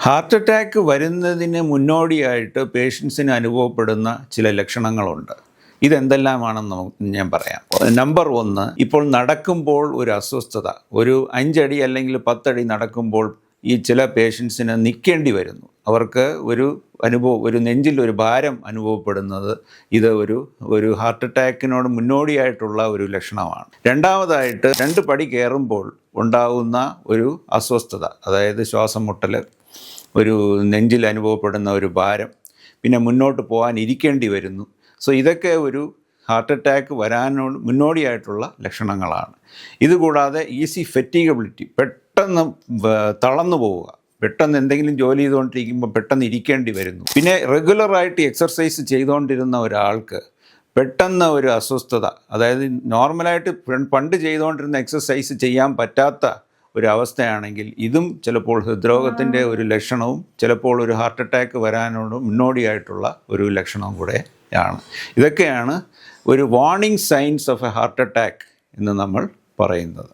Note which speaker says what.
Speaker 1: Heart attack വരുന്നതിന് മുന്നോടിയായിട്ട് പേഷ്യൻസിന് അനുഭവപ്പെടുന്ന ചില ലക്ഷണങ്ങളുണ്ട്. ഇതെന്തെല്ലാമാണെന്ന് ഞാൻ പറയാം. നമ്പർ 1, ഇപ്പോൾ നടക്കുമ്പോൾ ഒരു അസ്വസ്ഥത. ഒരു 5 അടി അല്ലെങ്കിൽ 10 അടി നടക്കുമ്പോൾ ഈ ചില പേഷ്യൻസിന് നിൽക്കേണ്ടി വരുന്നു. അവർക്ക് ഒരു നെഞ്ചിൽ ഒരു ഭാരം അനുഭവപ്പെടുന്നത് ഇത് ഒരു ഹാർട്ട് അറ്റാക്കിനോട് മുന്നോടിയായിട്ടുള്ള ഒരു ലക്ഷണമാണ്. രണ്ടാമതായിട്ട് 2 പടി കയറുമ്പോൾ ഉണ്ടാകുന്ന ഒരു അസ്വസ്ഥത, അതായത് ശ്വാസം മുട്ടൽ, ഒരു നെഞ്ചിൽ അനുഭവപ്പെടുന്ന ഒരു ഭാരം, പിന്നെ മുന്നോട്ട് പോകാൻ ഇരിക്കേണ്ടി വരുന്നു. സോ ഇതൊക്കെ ഒരു ഹാർട്ട് അറ്റാക്ക് വരാനോട് മുന്നോടിയായിട്ടുള്ള ലക്ഷണങ്ങളാണ്. ഇതുകൂടാതെ ഈസി ഫെറ്റീഗബിലിറ്റി, പെട്ടെന്ന് തളർന്നു പോവുക, പെട്ടെന്ന് എന്തെങ്കിലും ജോലി ചെയ്തുകൊണ്ടിരിക്കുമ്പോൾ പെട്ടെന്ന് ഇരിക്കേണ്ടി വരുന്നു. പിന്നെ റെഗുലറായിട്ട് എക്സർസൈസ് ചെയ്തുകൊണ്ടിരുന്ന ഒരാൾക്ക് പെട്ടെന്ന് ഒരു അസ്വസ്ഥത, അതായത് നോർമലായിട്ട് പണ്ട് ചെയ്തുകൊണ്ടിരുന്ന എക്സർസൈസ് ചെയ്യാൻ പറ്റാത്ത ഒരു അവസ്ഥയാണെങ്കിൽ ഇതും ചിലപ്പോൾ ഹൃദ്രോഗത്തിൻ്റെ ഒരു ലക്ഷണവും ചിലപ്പോൾ ഒരു ഹാർട്ട് അറ്റാക്ക് വരാനോട് മുന്നോടിയായിട്ടുള്ള ഒരു ലക്ഷണവും കൂടെയാണ്. ഇതൊക്കെയാണ് ഒരു warning signs of a heart attack എന്ന് നമ്മൾ പറയുന്നത്.